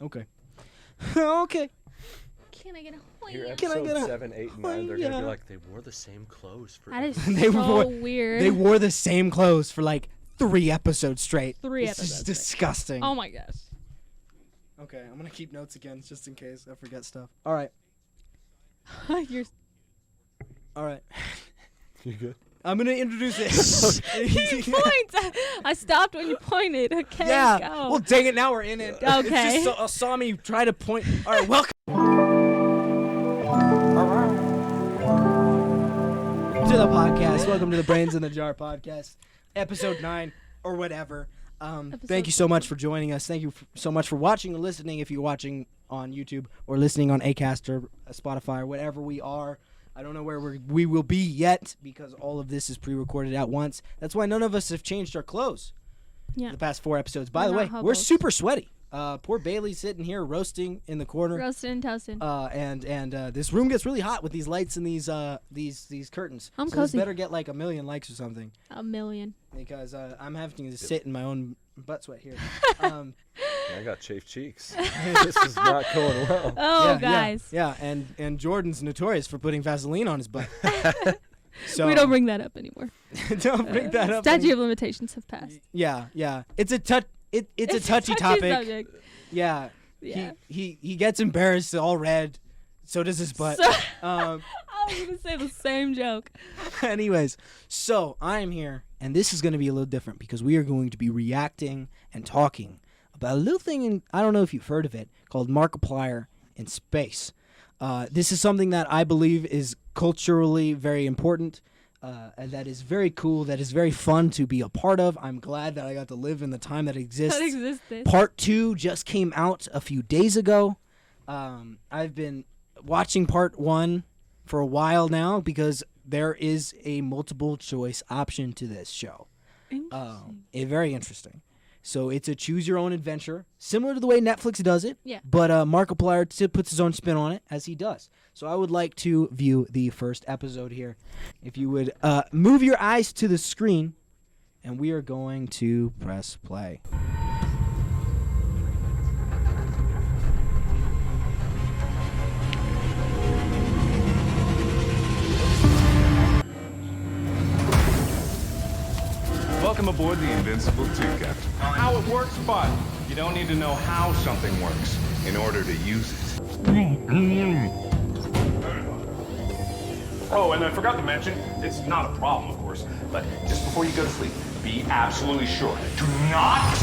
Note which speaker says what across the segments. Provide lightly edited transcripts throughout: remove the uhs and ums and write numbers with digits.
Speaker 1: Okay. Okay.
Speaker 2: Can I get a
Speaker 3: Here,
Speaker 1: Can I
Speaker 3: episode
Speaker 1: get a
Speaker 3: 7, 8, and 9, they're going to
Speaker 1: yeah.
Speaker 3: be like, they wore the same clothes for
Speaker 2: That is
Speaker 1: They
Speaker 2: so
Speaker 1: wore-
Speaker 2: weird.
Speaker 1: They wore the same clothes for like 3 episodes straight.
Speaker 2: Three
Speaker 1: This
Speaker 2: episodes
Speaker 1: is
Speaker 2: straight.
Speaker 1: disgusting.
Speaker 2: Oh my gosh.
Speaker 1: Okay, I'm gonna keep notes again just in case I forget stuff. All right.
Speaker 2: You're
Speaker 1: All right.
Speaker 3: You good?
Speaker 1: I'm gonna introduce it.
Speaker 2: he points. I stopped when you pointed. Okay.
Speaker 1: Yeah.
Speaker 2: Go.
Speaker 1: Well, dang it. Now we're in it.
Speaker 2: Okay.
Speaker 1: It's just saw me try to point. All right. Welcome to the podcast. Welcome to the Brains in the Jar podcast, episode 9 or whatever. Thank you so much for joining us. Thank you so much for watching or listening. If you're watching on YouTube or listening on Acast or Spotify or whatever we are. I don't know where we will be yet because all of this is pre-recorded at once. That's why none of us have changed our clothes.
Speaker 2: Yeah.
Speaker 1: The past 4 episodes. By
Speaker 2: We're
Speaker 1: the way,
Speaker 2: not
Speaker 1: we're
Speaker 2: hobos.
Speaker 1: super sweaty. Poor Bailey's sitting here roasting in the corner.
Speaker 2: Roasted and toasted.
Speaker 1: And this room gets really hot with these lights and these curtains.
Speaker 2: I'm
Speaker 1: so
Speaker 2: cozy.
Speaker 1: This better get like 1 million likes or something
Speaker 2: A million.
Speaker 1: because I'm having to sit in my own butt sweat here.
Speaker 3: I got chafed cheeks. This is not going well.
Speaker 2: Oh,
Speaker 1: yeah,
Speaker 2: guys.
Speaker 1: Yeah, and Jordan's notorious for putting Vaseline on his butt. So
Speaker 2: We don't bring that up anymore.
Speaker 1: don't bring that up.
Speaker 2: Statute of limitations have passed.
Speaker 1: Yeah. It's a it's a touchy topic.
Speaker 2: Subject.
Speaker 1: Yeah.
Speaker 2: Yeah.
Speaker 1: He gets embarrassed, all red. So does his butt.
Speaker 2: So-
Speaker 1: Um,
Speaker 2: I was gonna say the same joke.
Speaker 1: anyways, so I am here, and this is going to be a little different because we are going to be reacting and talking about a little thing, in, I don't know if you've heard of it, called Markiplier in space. This is something that I believe is culturally very important, and that is very cool, that is very fun to be a part of. I'm glad that I got to live in the time that exists.
Speaker 2: That existed.
Speaker 1: Part 2 just came out a few days ago. I've been watching part 1 for a while now because there is a multiple choice option to this show. Very interesting. So it's a choose your own adventure, similar to the way Netflix does it.
Speaker 2: Yeah.
Speaker 1: But Markiplier puts his own spin on it, as he does. So I would like to view the first episode here. If you would move your eyes to the screen, and we are going to press play.
Speaker 4: Welcome aboard the Invincible 2, Captain. How it works, but you don't need to know how something works in order to use it. Oh, and I forgot to mention, it's not a problem, of course, but just before you go to sleep, be absolutely sure. Do not...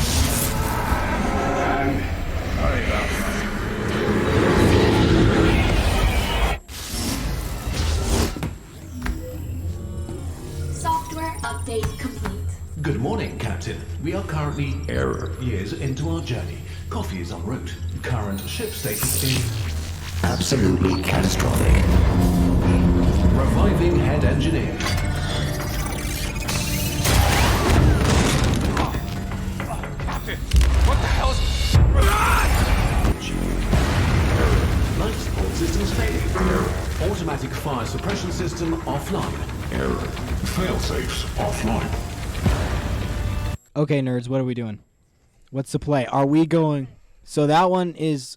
Speaker 5: Software update complete.
Speaker 6: Good morning, Captain. We are currently years into our journey. Coffee is en route. Current ship status is
Speaker 7: Absolutely catastrophic.
Speaker 6: reviving head engineer.
Speaker 4: Captain, what the hell is...
Speaker 6: Life support systems failing. Automatic fire suppression system offline.
Speaker 4: Failsafes offline.
Speaker 1: Okay, nerds, what are we doing? What's the play? Are we going... So that one is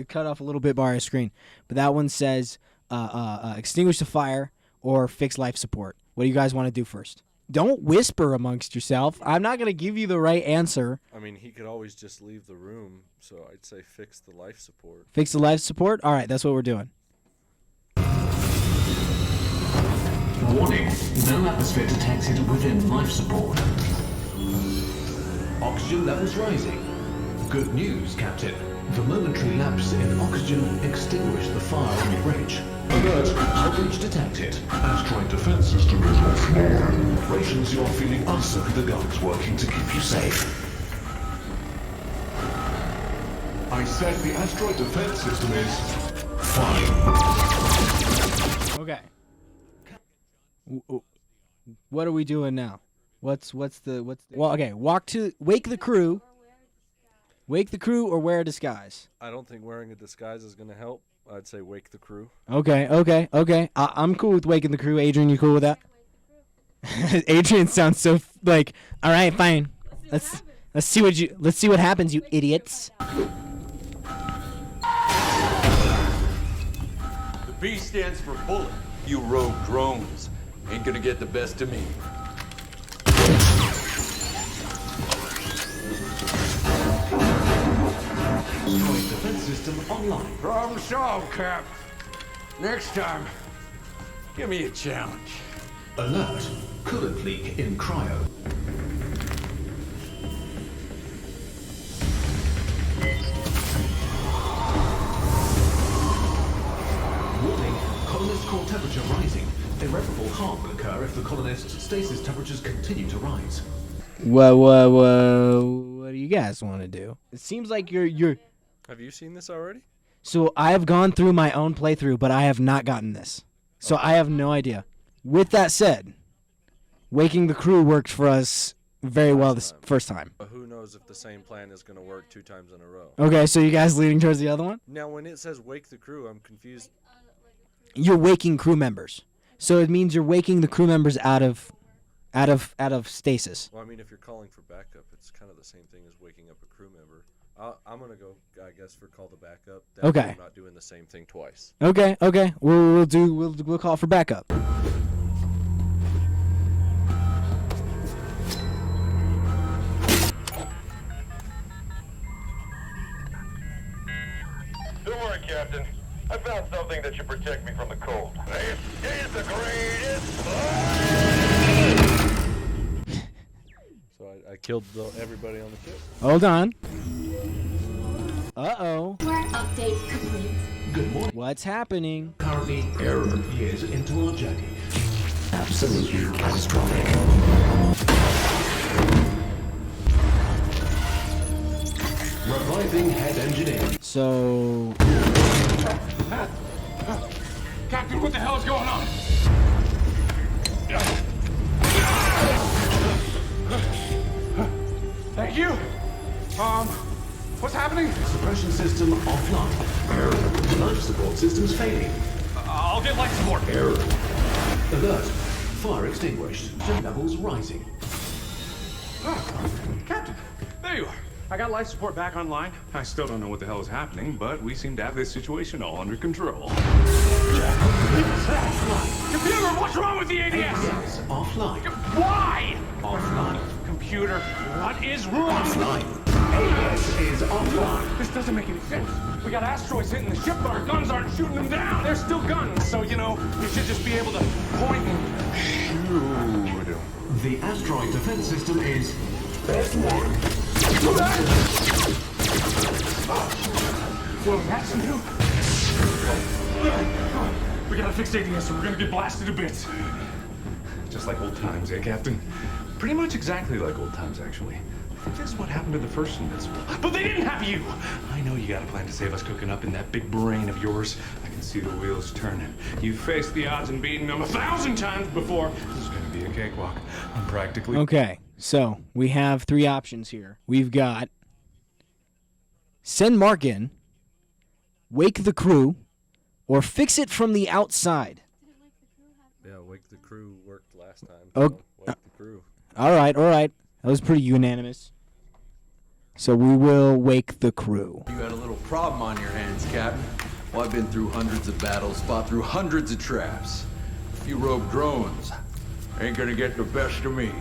Speaker 1: cut off a little bit by our screen, but that one says extinguish the fire or fix life support. What do you guys want to do first? Don't whisper amongst yourself. I'm not going to give you the right answer.
Speaker 3: I mean, he could always just leave the room, so I'd say fix the life support.
Speaker 1: Fix the life support? All right, that's what we're doing.
Speaker 6: Warning. No atmosphere detected within life support. Oxygen levels rising. Good news, Captain. The momentary lapse in oxygen extinguished the fire on the bridge. Alert! Breach detected. Asteroid defense system is offline. Operations, you're feeling uncertain. The guards working to keep you safe.
Speaker 4: I said the asteroid defense system is...
Speaker 6: Fine.
Speaker 1: Okay. What are we doing now? What's the Well, okay, wake the crew. Wake the crew or wear a disguise.
Speaker 3: I don't think wearing a disguise is going to help. I'd say wake the crew.
Speaker 1: Okay. I'm cool with waking the crew. Adrian, you cool with that? Adrian sounds so like, all right, fine. Let's see what happens, you idiots.
Speaker 8: B stands for bullet. You rogue drones ain't gonna get the best of me.
Speaker 6: Asteroid defense system online.
Speaker 8: Problem solved, Cap. Next time, give me a challenge.
Speaker 6: Alert. Coolant leak in cryo. Warning. Colonist core temperature rising. Irreparable harm will occur if the colonist's stasis temperatures continue to rise.
Speaker 1: What do you guys want to do? It seems like you're.
Speaker 3: Have you seen this already?
Speaker 1: So I have gone through my own playthrough, but I have not gotten this. So I have no idea. With that said, waking the crew worked for us very well this first time.
Speaker 3: But who knows if the same plan is going to work 2 times in a row.
Speaker 1: Okay, so you guys leaning towards the other one?
Speaker 3: Now, when it says wake the crew, I'm confused.
Speaker 1: You're waking crew members. So it means you're waking the crew members out of stasis.
Speaker 3: Well, I mean, if you're calling for backup, it's kind of the same thing as waking up a crew member. I'm going to go, I guess, for call the backup. That way
Speaker 1: Okay.
Speaker 3: I'm not doing the same thing twice.
Speaker 1: Okay. We'll call for backup.
Speaker 9: Don't worry, Captain. I found something that should protect me from the cold. This is the greatest.
Speaker 3: So I killed everybody on the ship.
Speaker 1: Hold on. Uh-oh.
Speaker 5: Software update complete.
Speaker 6: Good morning.
Speaker 1: What's happening?
Speaker 6: Currently years into our journey.
Speaker 7: Absolutely catastrophic.
Speaker 6: Reviving head engineer.
Speaker 1: So...
Speaker 9: Captain, what the hell is going on? Thank you. What's happening?
Speaker 6: Suppression system offline. Error. Life support systems failing.
Speaker 9: I'll get life support.
Speaker 6: Error. Alert. Fire extinguished. Oxygen levels rising.
Speaker 4: Captain, there you are. I got life support back online. I still don't know what the hell is happening, but we seem to have this situation all under control. Computer, what's wrong with the ADS?
Speaker 6: ADS offline.
Speaker 4: Why?
Speaker 6: Offline.
Speaker 4: Computer, what is wrong?
Speaker 6: Offline. ADS is offline.
Speaker 4: This doesn't make any sense. We got asteroids hitting the ship, but our guns aren't shooting them down. They're still guns, so, you know, you should just be able to point and shoot.
Speaker 6: The asteroid defense system is
Speaker 9: F1.
Speaker 4: Well, that's new. We gotta fix ADS or we're gonna get blasted to bits. Just like old times, eh, Captain? Pretty much exactly like old times, actually. I think this is what happened to the first Invincible. But they didn't have you! I know you got a plan to save us cooking up in that big brain of yours. I can see the wheels turning. You've faced the odds and beaten them 1,000 times before. This is gonna be a cakewalk. I'm practically...
Speaker 1: Okay, so we have 3 options here. We've got send Mark in, wake the crew, or fix it from the outside.
Speaker 3: Yeah, wake the crew worked last time.
Speaker 1: Oh,
Speaker 3: So wake the crew.
Speaker 1: All right. That was pretty unanimous. So we will wake the crew.
Speaker 8: You had a little problem on your hands, Captain. Well, I've been through hundreds of battles, fought through hundreds of traps. A few rogue drones ain't gonna get the best of me.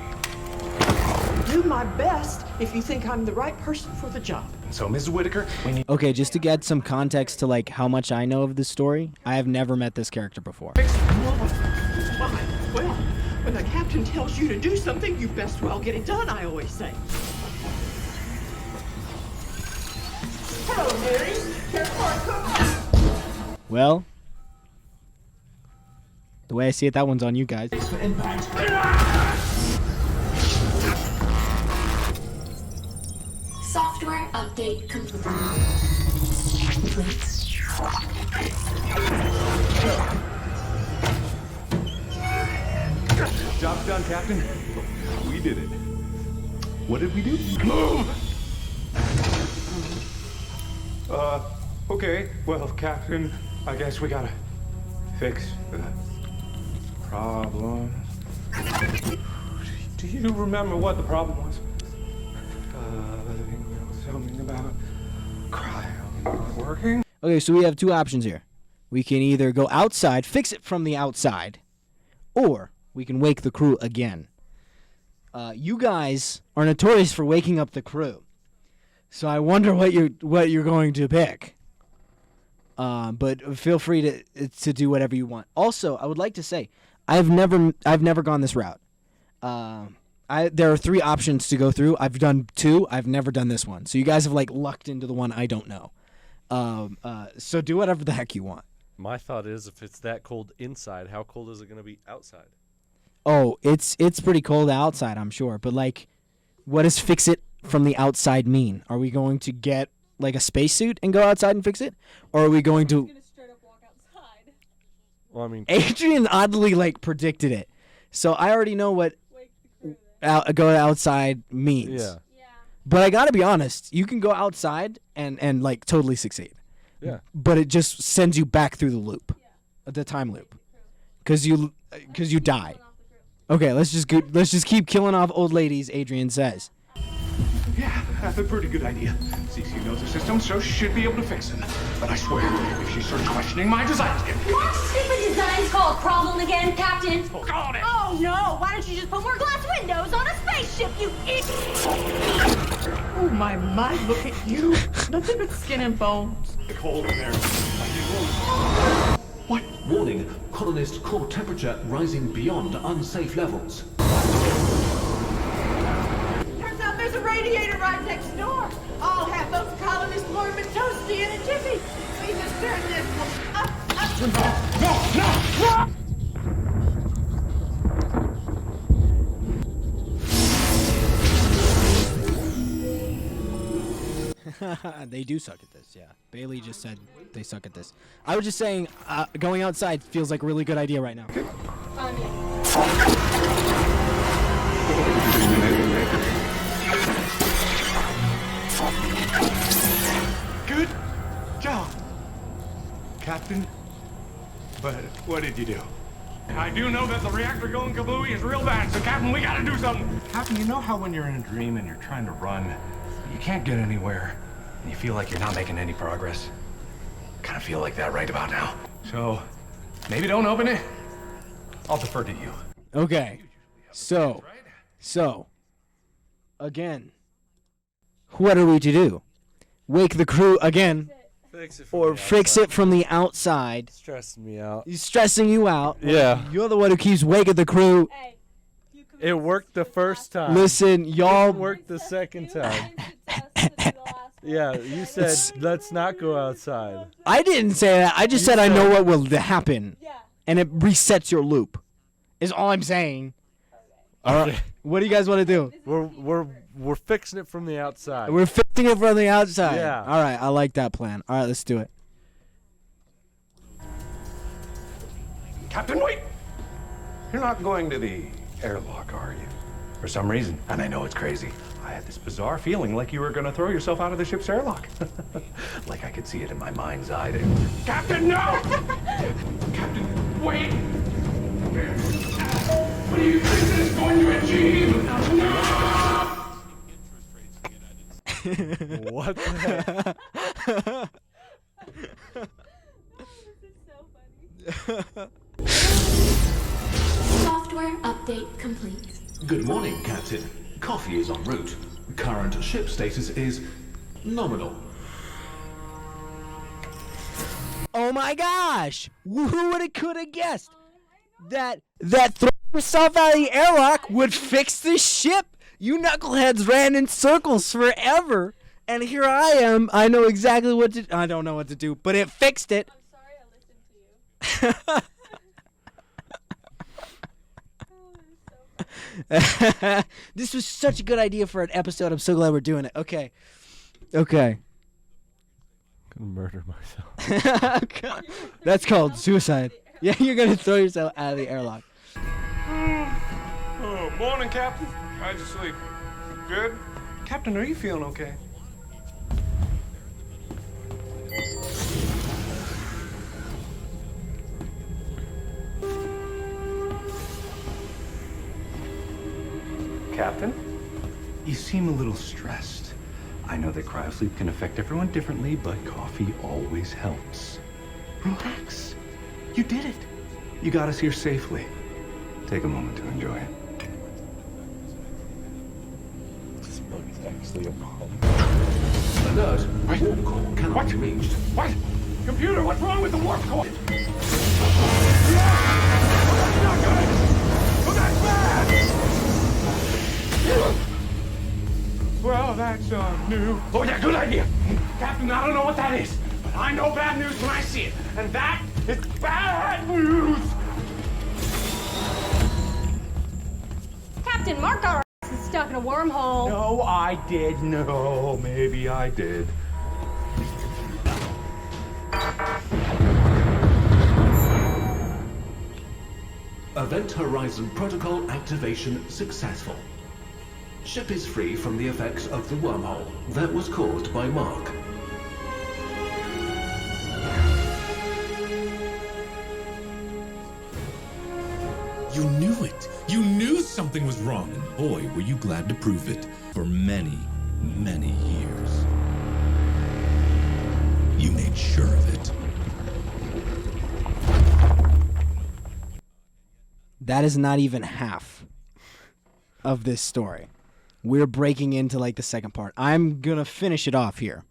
Speaker 10: Do my best if you think I'm the right person for the job.
Speaker 4: So, Mrs. Whitaker, we need...
Speaker 1: Okay, just to get some context to like how much I know of this story, I have never met this character before.
Speaker 10: Why? Well, when the captain tells you to do something, you best well get it done, I always say. Hello, dearies. Here's my cook.
Speaker 1: Well, the way I see it, that one's on you guys.
Speaker 6: for impact.
Speaker 5: Software update complete.
Speaker 4: Job's done, Captain. We did it. What did we do? Move! Okay. Well, Captain, I guess we gotta fix the problem. Do you remember what the problem was? Something about cryo not working?
Speaker 1: Okay, so we have 2 options here. We can either go outside, fix it from the outside, or we can wake the crew again. You guys are notorious for waking up the crew, so I wonder what you're going to pick. But feel free to do whatever you want. Also, I would like to say I've never gone this route. There are 3 options to go through. I've done 2. I've never done this one. So you guys have like lucked into the one I don't know. So do whatever the heck you want.
Speaker 3: My thought is, if it's that cold inside, how cold is it going to be outside?
Speaker 1: Oh, it's pretty cold outside, I'm sure. But like, what does fix it from the outside mean? Are we going to get like a spacesuit and go outside and fix it, or are we going to?
Speaker 2: Gonna straight up walk outside.
Speaker 3: Well, I mean,
Speaker 1: Adrian oddly like predicted it, so I already know what go outside means.
Speaker 3: yeah.
Speaker 1: But I gotta be honest, you can go outside and like totally succeed.
Speaker 3: Yeah.
Speaker 1: But it just sends you back through the loop, the time loop, because you die. Okay, let's just keep killing off old ladies. Adrian says.
Speaker 4: Yeah, that's a pretty good idea. CC knows the system, so she should be able to fix them. But I swear, if she starts questioning my designs again...
Speaker 5: What stupid design's called problem again, Captain?
Speaker 4: Got it!
Speaker 5: Oh no! Why don't you just put more glass windows on a spaceship, you idiot?
Speaker 10: Oh my, look at you. Nothing but skin and bones.
Speaker 4: Cold in there.
Speaker 6: What? Warning, colonist core temperature rising beyond unsafe levels.
Speaker 10: Turns out there's a radiator right next door. I'll have those colonists warm and toasty in a jiffy. We just turn this one up. No!
Speaker 1: They do suck at this, yeah. Bailey just said they suck at this. I was just saying, going outside feels like a really good idea right now.
Speaker 4: Good job, Captain. But what did you do? I do know that the reactor going kablooey is real bad, so Captain, we gotta do something. Captain, you know how when you're in a dream and you're trying to run, you can't get anywhere, and you feel like you're not making any progress? Kind of feel like that right about now. So, maybe don't open it. I'll defer to you.
Speaker 1: Okay. So, again, what are we to do? Wake the crew again, or fix it from the outside?
Speaker 3: Stressing me out.
Speaker 1: He's stressing you out.
Speaker 3: Yeah.
Speaker 1: You're the one who keeps waking the crew.
Speaker 3: It worked the first time.
Speaker 1: Listen, y'all.
Speaker 3: It worked the second time. Yeah, you said let's not go outside.
Speaker 1: I didn't say that. I just said I know what will happen. Yeah. And it resets your loop. Is all I'm saying. All right. What do you guys want to do?
Speaker 3: We're fixing it from the outside.
Speaker 1: We're fixing it from the outside.
Speaker 3: Yeah.
Speaker 1: All right. I like that plan. All right. Let's do it.
Speaker 4: Captain, wait! You're not going to the airlock, are you? For some reason, and I know it's crazy, I had this bizarre feeling like you were going to throw yourself out of the ship's airlock. Like I could see it in my mind's eye. Captain, no! Captain, wait! What do you think this is going to achieve? No!
Speaker 3: What the heck?
Speaker 5: Software update complete.
Speaker 6: Good morning, Captain. Coffee is en route. Current ship status is nominal.
Speaker 1: Oh my gosh! Who could have guessed that throwing yourself out of the airlock would fix this ship? You knuckleheads ran in circles forever, and here I am. I know exactly what to. I don't know what to do, but it fixed it.
Speaker 2: I'm sorry I listened to you.
Speaker 1: This was such a good idea for an episode. I'm so glad we're doing it. Okay. Okay.
Speaker 3: I'm gonna murder myself.
Speaker 1: That's called suicide. Yeah, you're gonna throw yourself out of the airlock.
Speaker 4: Oh, morning, Captain. How'd you sleep? Good? Captain, are you feeling okay? Captain? You seem a little stressed. I know that cryosleep can affect everyone differently, but coffee always helps. Relax. You did it. You got us here safely. Take a moment to enjoy it.
Speaker 3: This bug's actually a bomb.
Speaker 6: Alert! Warp core cannot be reached.
Speaker 4: What? Computer, what's wrong with the warp core? That's not good! Oh, that's bad! Well, that's new. Oh, yeah, good idea. Captain, I don't know what that is, but I know bad news when I see it. And that is bad news!
Speaker 5: Captain, Mark got our asses stuck in a wormhole.
Speaker 4: No, I did. No, maybe I did.
Speaker 6: Event Horizon Protocol activation successful. Ship is free from the effects of the wormhole that was caused by Mark.
Speaker 11: You knew it! You knew something was wrong, and boy, were you glad to prove it for many, many years. You made sure of it.
Speaker 1: That is not even half of this story. We're breaking into like the second part. I'm gonna finish it off here.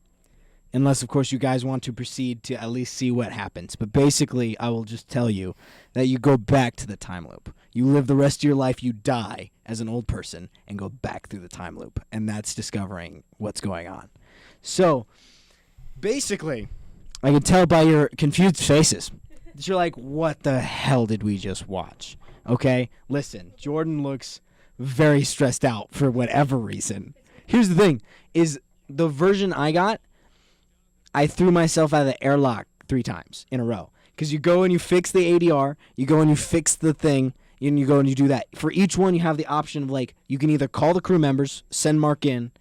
Speaker 1: Unless, of course, you guys want to proceed to at least see what happens. But basically, I will just tell you that you go back to the time loop. You live the rest of your life, you die as an old person, and go back through the time loop. And that's discovering what's going on. So, basically, I can tell by your confused faces that you're like, what the hell did we just watch? Okay? Listen, Jordan looks very stressed out for whatever reason. Here's the thing, is the version I got, I threw myself out of the airlock 3 times in a row. Because you go and you fix the ADR, you go and you fix the thing, and you go and you do that. For each one, you have the option of, like, you can either call the crew members, send Mark in,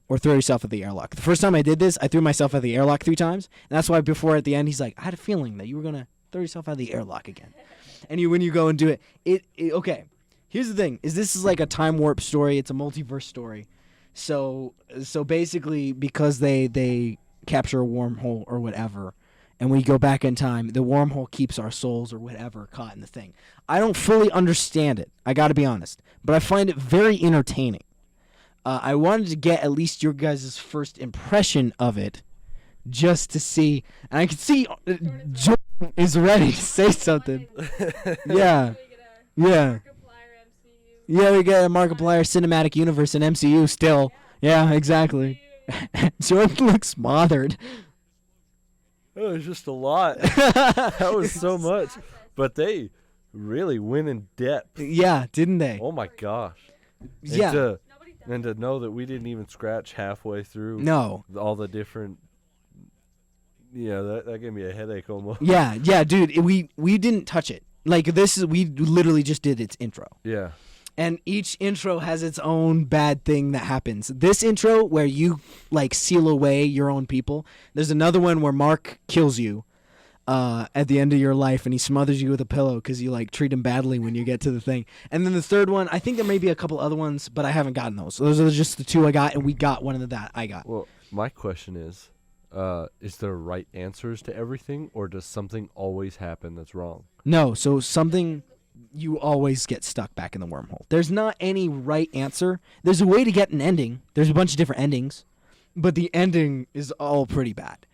Speaker 1: or throw yourself at the airlock. The first time I did this, I threw myself at the airlock 3 times, and that's why before at the end, he's like, I had a feeling that you were going to throw yourself out of the airlock again. And when you go and do it, okay, here's the thing, is this is like a time warp story, it's a multiverse story. So basically, because they capture a wormhole or whatever, and we go back in time, the wormhole keeps our souls or whatever caught in the thing. I don't fully understand it, I gotta be honest, but I find it very entertaining. I wanted to get at least your guys' first impression of it, just to see, and I can see Jordan is ready to say something. Yeah, we get a Markiplier Cinematic Universe and MCU still. Yeah, exactly. Jordan looks smothered.
Speaker 3: It was just a lot. That was so much. But they really went in depth.
Speaker 1: Yeah, didn't they?
Speaker 3: Oh my gosh.
Speaker 1: Yeah.
Speaker 3: And to know that we didn't even scratch halfway through.
Speaker 1: No.
Speaker 3: All the different. Yeah, that gave me a headache almost.
Speaker 1: Yeah, dude. We didn't touch it. Like we literally just did its intro.
Speaker 3: Yeah.
Speaker 1: And each intro has its own bad thing that happens. This intro where you like seal away your own people. There's another one where Mark kills you at the end of your life, and he smothers you with a pillow because you like treat him badly when you get to the thing. And then the third one, I think there may be a couple other ones, but I haven't gotten those. So those are just the 2 I got, and we got one of that I got.
Speaker 3: Well, my question is there right answers to everything, or does something always happen that's wrong?
Speaker 1: No, so something. You always get stuck back in the wormhole. There's not any right answer. There's a way to get an ending. There's a bunch of different endings, but the ending is all pretty bad.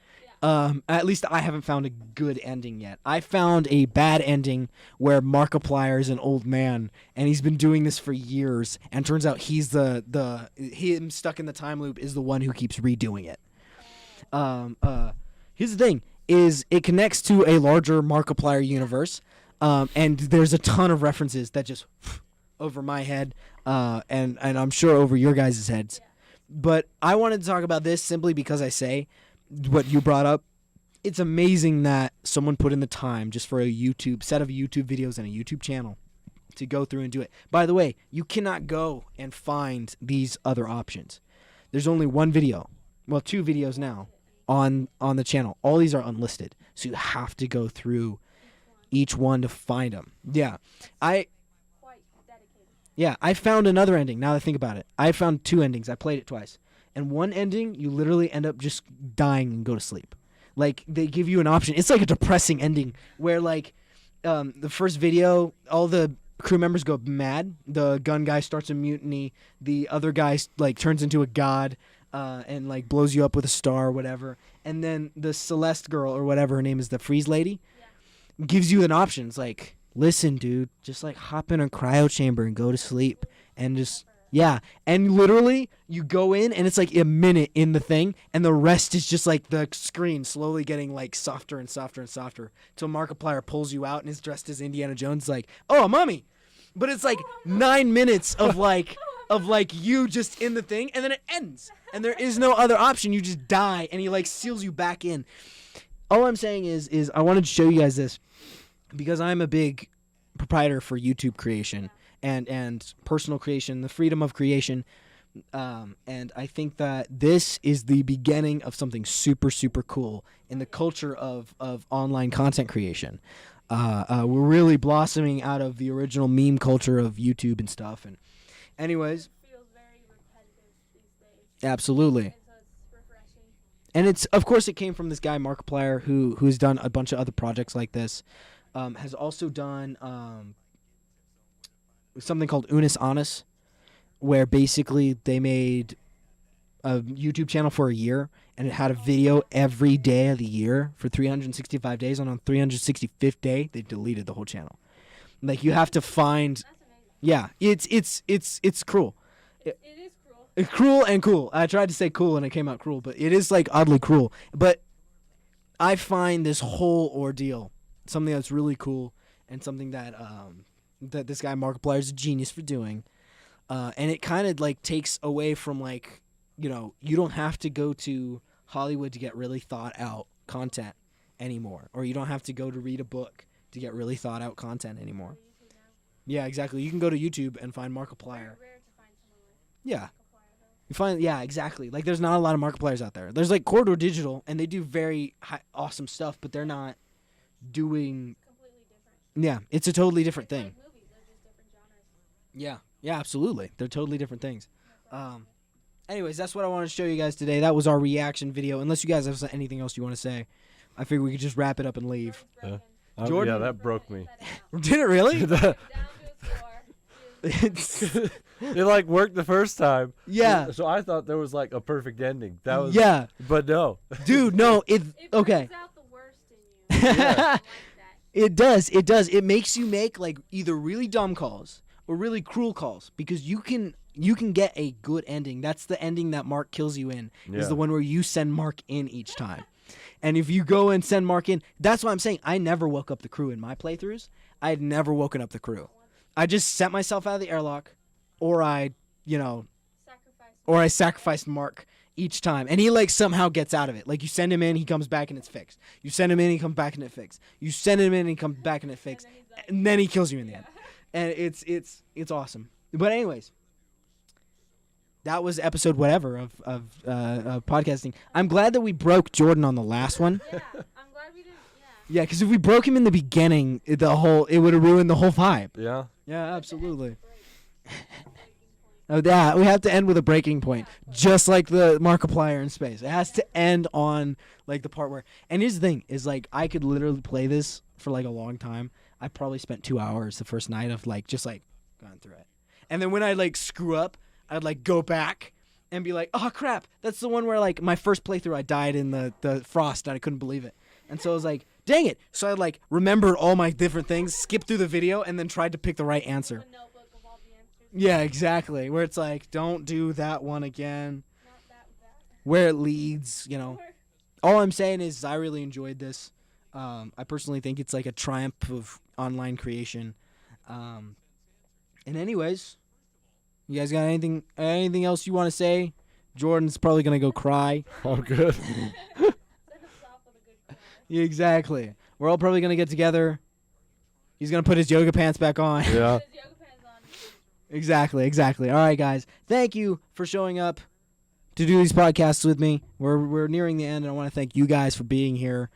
Speaker 1: At least I haven't found a good ending yet. I found a bad ending where Markiplier is an old man, and he's been doing this for years, and turns out he's him stuck in the time loop is the one who keeps redoing it. Here's the thing, is it connects to a larger Markiplier universe. And there's a ton of references that just over my head, and I'm sure over your guys' heads. But I wanted to talk about this simply because I say what you brought up. It's amazing that someone put in the time just for a set of YouTube videos and a YouTube channel to go through and do it. By the way, you cannot go and find these other options. There's only one video, well, 2 videos now on the channel. All these are unlisted, so you have to go through each one to find them. Yeah. I found another ending, now that I think about it. I found 2 endings. I played it twice. And one ending, you literally end up just dying and go to sleep. Like they give you an option. It's like a depressing ending where like the first video, all the crew members go mad. The gun guy starts a mutiny. The other guy like turns into a god and like blows you up with a star or whatever. And then the Celeste girl or whatever her name is, the freeze lady, gives you an option. It's like, listen, dude, just like hop in a cryo chamber and go to sleep and just. Yeah, and literally you go in and it's like a minute in the thing and the rest is just like the screen slowly getting like softer and softer and softer till Markiplier pulls you out and is dressed as Indiana Jones like, oh, a mummy. But it's like 9 minutes of like you just in the thing and then it ends and there is no other option. You just die and he like seals you back in. All I'm saying is I wanted to show you guys this because I'm a big proprietor for YouTube creation. And personal creation, the freedom of creation, and I think that this is the beginning of something super, super cool in the culture of online content creation. We're really blossoming out of the original meme culture of YouTube and stuff. And anyways, absolutely. And it's, of course, it came from this guy Markiplier who's done a bunch of other projects like this. Has also done something called Unis Honest, where basically they made a YouTube channel for a year, and it had a video every day of the year for 365 days, and on 365th day, they deleted the whole channel. Like, you have to find... Yeah, it's cruel. It is cruel. It's cruel and cool. I tried to say cool, and it came out cruel, but it is, like, oddly cruel. But I find this whole ordeal something that's really cool, and something that this guy Markiplier is a genius for doing, and it kind of like takes away from like, you know, you don't have to go to Hollywood to get really thought out content anymore, or you don't have to go to read a book to get really thought out content anymore. Yeah, exactly. You can go to YouTube and find Markiplier. Yeah, you find exactly. Like there's not a lot of Markipliers out there. There's like Corridor Digital, and they do very awesome stuff, but they're not doing. Completely different. Yeah, it's a totally different thing. Yeah, absolutely. They're totally different things. Anyways, that's what I wanted to show you guys today. That was our reaction video. Unless you guys have anything else you want to say, I figure we could just wrap it up and leave.
Speaker 3: Jordan? Yeah, that broke me.
Speaker 1: Did it really?
Speaker 3: It like worked the first time.
Speaker 1: Yeah.
Speaker 3: So I thought there was like a perfect ending. That was.
Speaker 1: Yeah.
Speaker 3: But no.
Speaker 1: Dude, no. It okay.
Speaker 2: brings out the worst in you.
Speaker 1: Yeah. It does. It makes you make like either really dumb calls or really cruel calls, because you can get a good ending. That's the ending that Mark kills you in. Is the one where you send Mark in each time. And if you go and send Mark in, that's what I'm saying. I never woke up the crew in my playthroughs. I had never woken up the crew. I just sent myself out of the airlock, or I sacrificed Mark each time. And he like somehow gets out of it. Like you send him in, he comes back and it's fixed. You send him in, he comes back and it's fixed. You send him in and he comes back and it's fixed. And then he kills you in the end. And it's awesome. But anyways, that was episode whatever of podcasting. I'm glad that we broke Jordan on the last one.
Speaker 2: Yeah, I'm glad we did.
Speaker 1: Yeah, because if we broke him in the beginning, it would have ruined the whole vibe.
Speaker 3: Yeah.
Speaker 1: Yeah, absolutely. Oh, yeah, we have to end with a breaking point, just like the Markiplier in space. It has to end on like the part where. And here's the thing: is like I could literally play this for like a long time. I probably spent 2 hours the first night of like just like going through it, and then when I like screw up, I'd like go back and be like, oh crap, that's the one where like my first playthrough I died in the frost and I couldn't believe it, and so I was like, dang it. So I like remembered all my different things, skipped through the video, and then tried to pick the right answer. Yeah, exactly. Where it's like, don't do that one again. Where it leads, you know. All I'm saying is I really enjoyed this. I personally think it's like a triumph of online creation. And anyways, you guys got anything else you want to say? Jordan's probably going to go cry.
Speaker 3: Oh, good.
Speaker 1: Yeah, exactly. We're all probably going to get together. He's going to put his yoga pants back on.
Speaker 3: Yeah.
Speaker 1: Exactly. All right, guys. Thank you for showing up to do these podcasts with me. We're nearing the end, and I want to thank you guys for being here.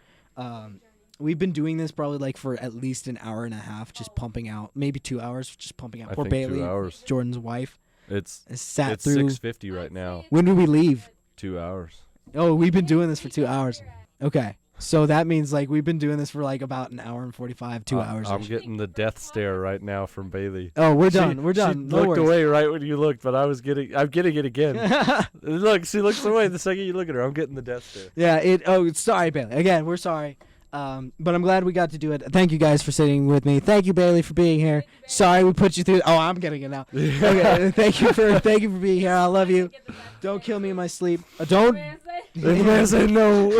Speaker 1: We've been doing this probably like for at least an hour and a half, just pumping out, maybe 2 hours, just pumping out. Poor Bailey,
Speaker 3: 2 hours.
Speaker 1: Jordan's wife.
Speaker 3: It's
Speaker 1: sat through
Speaker 3: 6:50 right now.
Speaker 1: When did we leave?
Speaker 3: 2 hours.
Speaker 1: Oh, we've been doing this for 2 hours. Okay. So that means like we've been doing this for like about an hour and 45, 2 hours.
Speaker 3: I'm getting the death stare right now from Bailey.
Speaker 1: Oh, we're done. We're done.
Speaker 3: She
Speaker 1: No
Speaker 3: looked
Speaker 1: worries.
Speaker 3: away right when you looked, but I'm getting it again. Look, she looks away the second you look at her. I'm getting the death stare.
Speaker 1: Yeah. Sorry, Bailey. Again, we're sorry. But I'm glad we got to do it. Thank you guys for sitting with me. Thank you, Bailey, for being here. Sorry we put you through. Oh, I'm getting it now. Okay. Thank you for being here. I love you. Don't kill me in my sleep. Don't. The man said no.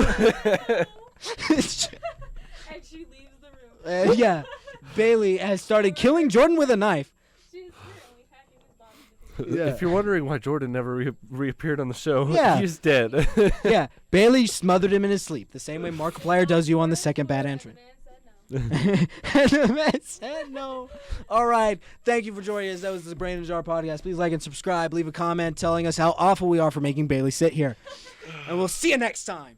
Speaker 2: And she leaves the room.
Speaker 1: Yeah. Bailey has started killing Jordan with a knife.
Speaker 2: She's currently hacking his body.
Speaker 1: Yeah.
Speaker 3: If you're wondering why Jordan never reappeared on the show,
Speaker 1: Yeah.
Speaker 3: he's dead.
Speaker 1: Yeah. Bailey smothered him in his sleep, the same way Markiplier does you on the second bad entrant. And the man said no. All right. Thank you for joining us. That was the Brain in a Jar podcast. Please like and subscribe. Leave a comment telling us how awful we are for making Bailey sit here. And we'll see you next time.